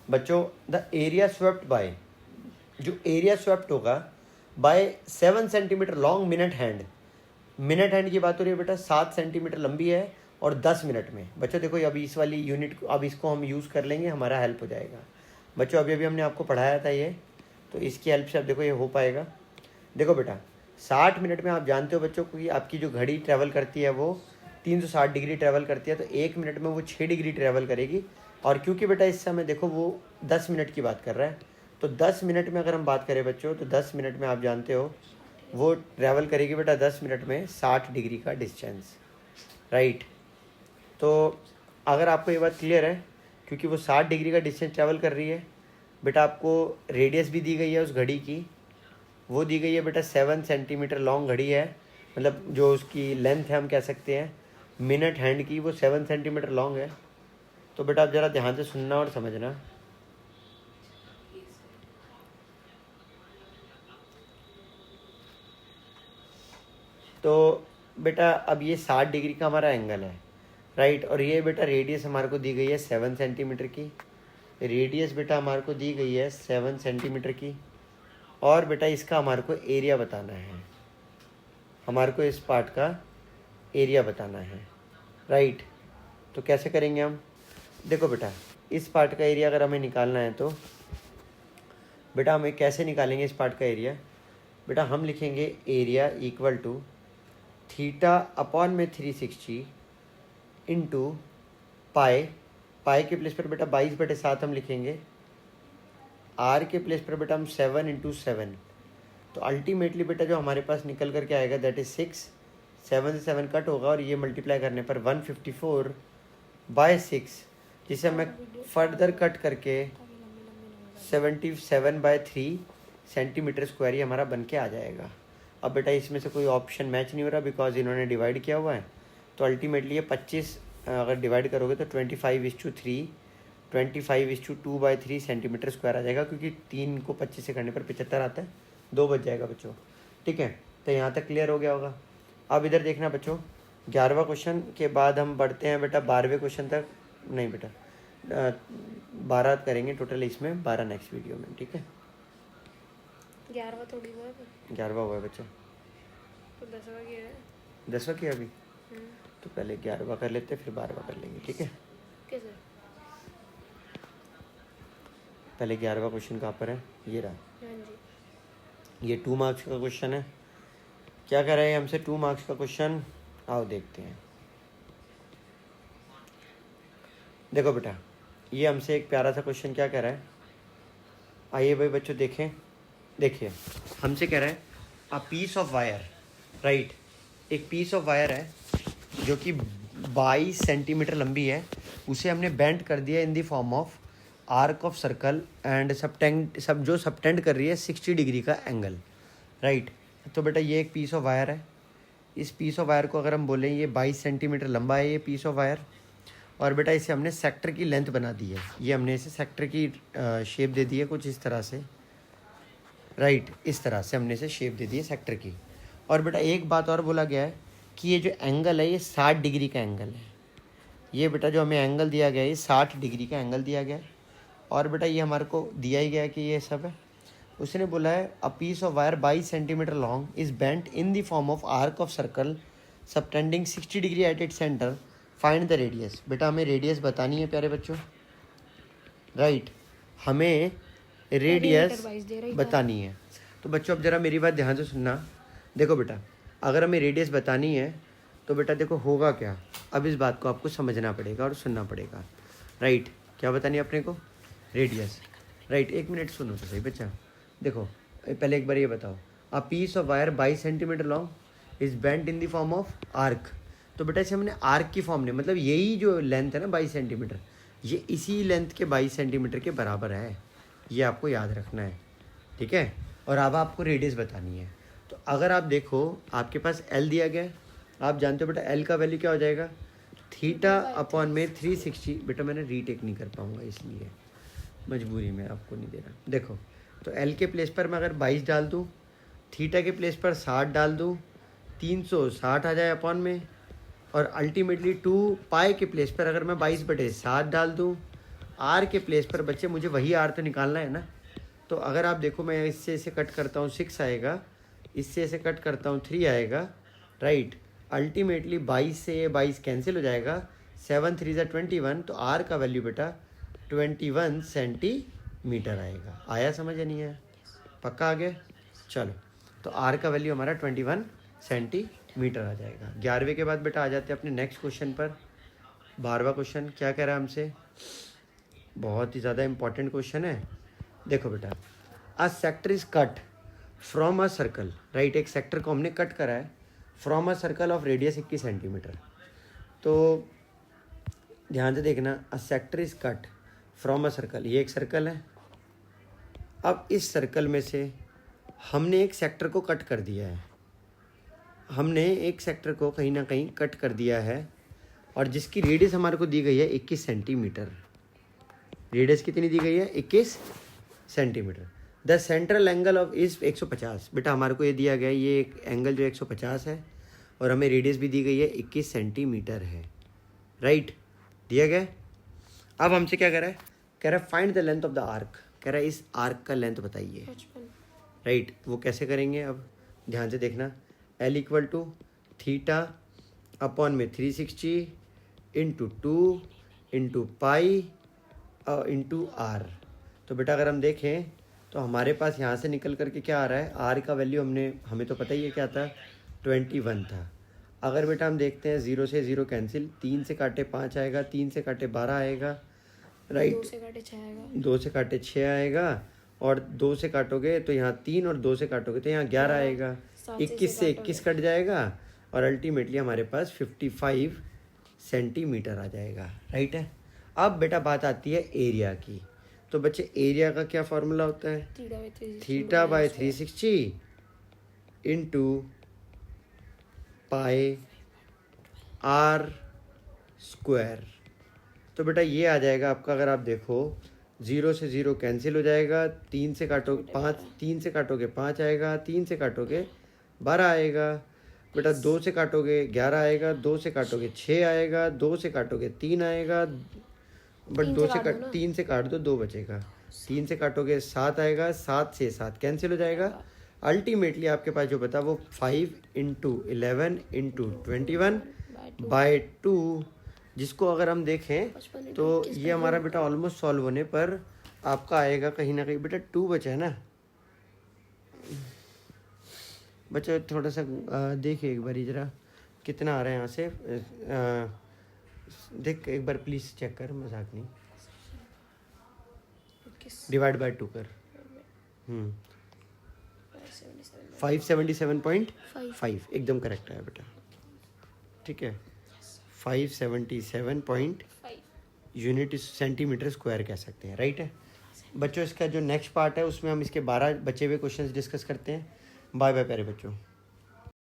बच्चों द एरिया स्वेप्ट बाय, जो एरिया स्वेप्ट होगा by 7 centimetre long minute hand, minute hand की बात हो रही है बेटा, 7 सेंटीमीटर लंबी है और 10 मिनट में। बच्चों देखो अभी इस वाली यूनिट को, अब इसको हम यूज़ कर लेंगे, हमारा हेल्प हो जाएगा बच्चों। अभी अभी हमने आपको पढ़ाया था ये, तो इसकी हेल्प से अब देखो ये हो पाएगा। देखो बेटा 60 मिनट में आप जानते हो बच्चों को कि आपकी जो घड़ी ट्रैवल करती है वो 360 डिग्री ट्रैवल करती है, तो 1 मिनट में वो 6 डिग्री ट्रैवल करेगी। और क्योंकि बेटा इस समय देखो वो 10 मिनट की बात कर रहा है, तो 10 मिनट में अगर हम बात करें बच्चों तो 10 मिनट में आप जानते हो वो ट्रैवल करेगी बेटा 10 मिनट में 60 डिग्री का डिस्टेंस, राइट। तो अगर आपको ये बात क्लियर है, क्योंकि वो 60 डिग्री का डिस्टेंस ट्रैवल कर रही है बेटा, आपको रेडियस भी दी गई है उस घड़ी की, वो दी गई है बेटा 7 सेंटीमीटर लॉन्ग घड़ी है, मतलब जो उसकी लेंथ है हम कह सकते हैं मिनट हैंड की, वो 7 सेंटीमीटर लॉन्ग है। तो बेटा आप ज़रा ध्यान से सुनना और समझना। तो बेटा अब ये 60 डिग्री का हमारा एंगल है, राइट। और ये बेटा रेडियस हमारे को दी गई है 7 सेंटीमीटर की, रेडियस बेटा हमारे को दी गई है 7 सेंटीमीटर की। और बेटा इसका हमारे को एरिया बताना है, हमारे को इस पार्ट का एरिया बताना है, राइट। तो कैसे करेंगे हम, देखो बेटा इस पार्ट का एरिया अगर हमें निकालना है तो बेटा हमें कैसे निकालेंगे इस पार्ट का एरिया। बेटा हम लिखेंगे area equal to theta upon में 360 इंटू पाई, पाई के प्लेस पर बेटा 22/7 हम लिखेंगे, आर के प्लेस पर बेटा हम 7 इंटू 7, तो अल्टीमेटली बेटा जो हमारे पास निकल करके आएगा दैट इज 6, 7 से 7 कट होगा और ये मल्टीप्लाई करने पर 154/6, जिसे मैं फर्दर कट करके 77/3 सेंटीमीटर स्क्वायर ये हमारा बन के आ जाएगा। अब बेटा इसमें से कोई ऑप्शन मैच नहीं हो रहा बिकॉज इन्होंने डिवाइड किया हुआ है, तो अल्टीमेटली ये 25 अगर डिवाइड करोगे तो 25:3, 25:2/3 सेंटीमीटर स्क्वायर आ जाएगा, क्योंकि 3 को 25 से करने पर 75 आता है, 2 बच जाएगा बच्चों। ठीक है, तो यहाँ तक क्लियर हो गया होगा। अब इधर देखना बच्चों, 11वां क्वेश्चन के बाद हम बढ़ते हैं बेटा 12वें क्वेश्चन तक, नहीं बेटा 12 करेंगे टोटल, इसमें 12 नेक्स्ट वीडियो में। ठीक है, 11वां थोड़ी हुआ है 11वां हुआ है बच्चा, तो 10वां किया है। 10वां किया अभी, तो पहले 11वां कर लेते फिर 12वां कर लेंगे। ठीक है, कैसे? पहले 11वां क्वेश्चन कहाँ पर है, ये रहा। हाँ जी। ये 2 मार्क्स का क्वेश्चन है। क्या कह रहे हैं हमसे 2 मार्क्स का क्वेश्चन, आओ देखते हैं। देखो बेटा, ये हमसे एक प्यारा सा क्वेश्चन क्या कह रहा है, आइए भाई बच्चों देखें। देखिए हमसे कह रहा है a piece of wire, right, एक पीस ऑफ वायर है जो कि 22 सेंटीमीटर लंबी है, उसे हमने बेंड कर दिया इन the form of arc of circle and subtend कर रही है 60 डिग्री का एंगल, राइट। तो बेटा ये एक पीस ऑफ वायर है, इस पीस ऑफ वायर को अगर हम बोलें ये 22 सेंटीमीटर लंबा है ये पीस ऑफ वायर, और बेटा इसे हमने सेक्टर की लेंथ बना दी है, ये हमने इसे सेक्टर की शेप दे दी है कुछ इस तरह से, राइट, इस तरह से हमने इसे शेप दे दी है सेक्टर की। और बेटा एक बात और बोला गया है कि ये जो एंगल है ये 60 डिग्री का एंगल है, ये बेटा जो हमें एंगल दिया गया है ये 60 डिग्री का एंगल दिया गया है, और बेटा ये हमारे को दिया ही गया है कि ये सब है। उसने बोला है a piece of wire 22 centimetre long is bent in the form of arc of circle subtending 60 degree at it centre, find the radius. बेटा हमें रेडियस बतानी है प्यारे बच्चों, राइट, हमें रेडियस बतानी है। तो बच्चों अब जरा मेरी बात ध्यान से सुनना। देखो बेटा अगर हमें रेडियस बतानी है तो बेटा देखो होगा क्या, अब इस बात को आपको समझना पड़ेगा और सुनना पड़ेगा, राइट। क्या बतानी है अपने को, रेडियस, राइट। एक मिनट सुनो तो सही बच्चा। देखो पहले एक बार ये बताओ, a piece of wire 22 centimetre long is bent in the form of arc, तो बेटा इसे हमने आर्क की फॉर्म में, मतलब यही जो लेंथ है ना 22 सेंटीमीटर, ये इसी लेंथ के 22 सेंटीमीटर के बराबर है, ये आपको याद रखना है, ठीक है। और अब आपको रेडियस बतानी है। तो अगर आप देखो आपके पास एल दिया गया है, आप जानते हो बेटा एल का वैल्यू क्या हो जाएगा, थीटा अपॉन में 360। बेटा मैंने रीटेक नहीं कर पाऊँगा इसलिए मजबूरी में आपको नहीं दे रहा। देखो तो एल के प्लेस पर मैं अगर 22 डाल दूँ, थीटा के प्लेस पर 60 डाल दूँ, 360 आ जाए अपॉन में, और अल्टीमेटली 2 पाई के प्लेस पर अगर मैं 22/7 डाल दूँ, आर के प्लेस पर बच्चे मुझे वही आर तो निकालना है ना। तो अगर आप देखो मैं इससे इसे कट करता हूँ 6 आएगा, इससे इसे कट करता हूँ 3 आएगा, राइट। अल्टीमेटली 22 से ये 22 कैंसिल हो जाएगा, 7 3 ज़ा 21, तो आर का वैल्यू बेटा 21 सेंटीमीटर आएगा। आया समझ या नहीं आया, पक्का आ गया। चलो तो आर का वैल्यू हमारा 21 सेंटीमीटर आ जाएगा। 11वें के बाद बेटा आ जाते हैं अपने नेक्स्ट क्वेश्चन पर। 12वां क्वेश्चन क्या कह रहा है हमसे, बहुत ही ज़्यादा इंपॉर्टेंट क्वेश्चन है। देखो बेटा a sector is cut from a circle, right, एक सेक्टर को हमने कट करा है from a circle of radius 21 centimetre. तो ध्यान से देखना, a sector is cut from a circle, ये एक सर्कल है। अब इस सर्कल में से हमने एक सेक्टर को कट कर दिया है, हमने एक सेक्टर को कहीं ना कहीं कट कर दिया है, और जिसकी रेडियस हमारे को दी गई है 21 सेंटीमीटर। रेडियस कितनी दी गई है, 21 centimetre. The central angle of is 150। बेटा हमारे को ये दिया गया है, ये एक एंगल जो 150 है, और हमें रेडियस भी दी गई है 21 सेंटीमीटर है, राइट, दिया गया। अब हमसे क्या कह रहा है, कह रहा है find the length of the arc, कह रहा है इस आर्क का लेंथ बताइए, 55। राइट। वो कैसे करेंगे, अब ध्यान से देखना, L equal to theta upon में 360 into 2 into pi into r. तो बेटा अगर हम देखें तो हमारे पास यहाँ से निकल करके क्या आ रहा है, आर का वैल्यू हमें तो पता ही है क्या था, 21 था। अगर बेटा हम देखते हैं 0 से 0 कैंसिल, 3 से काटे 5 आएगा, 3 से काटे 12 आएगा, राइट। 2 से काटे 6 आएगा, 2 से काटे 6 आएगा, और 2 से काटोगे तो यहाँ 3, और 2 से काटोगे तो यहाँ 11 आएगा, 21 से 21 कट जाएगा, और अल्टीमेटली हमारे पास 55 सेंटीमीटर आ जाएगा, राइट है। अब बेटा बात आती है एरिया की। तो बच्चे एरिया का क्या फॉर्मूला होता है? Theta by 360 into pi r square. तो बेटा ये आ जाएगा आपका, अगर आप देखो 0 से 0 कैंसिल हो जाएगा, 3 से काटोगे 5, 3 से काटोगे 5 आएगा, 3 से काटोगे 12 आएगा, बेटा 2 से काटोगे 11 आएगा, 2 से काटोगे 6 आएगा, 2 से काटोगे 3 आएगा, बट 3 से काट दो 2 बचेगा, 3 से काटोगे 7 आएगा, 7 से 7 कैंसिल हो जाएगा। अल्टीमेटली आपके पास जो बता वो 5 इंटू 11 इंटू 21 बाय 2, जिसको अगर हम देखें तो ये हमारा बेटा ऑलमोस्ट सॉल्व होने पर आपका आएगा कहीं ना कहीं बेटा 2 बचा है ना बच्चा। थोड़ा सा देखिए एक बार ज़रा कितना आ रहा है यहाँ से, देख एक बार प्लीज़ चेक कर, मजाक नहीं, डिवाइड बाय 2 कर। 577.5 एकदम करेक्ट है बेटा, ठीक है। 577 यूनिट सेंटीमीटर स्क्वायर कह सकते हैं, राइट है बच्चों। इसका जो नेक्स्ट पार्ट है उसमें हम इसके 12 बचे हुए क्वेश्चंस डिस्कस करते हैं। बाय बाय प्यारे बच्चों।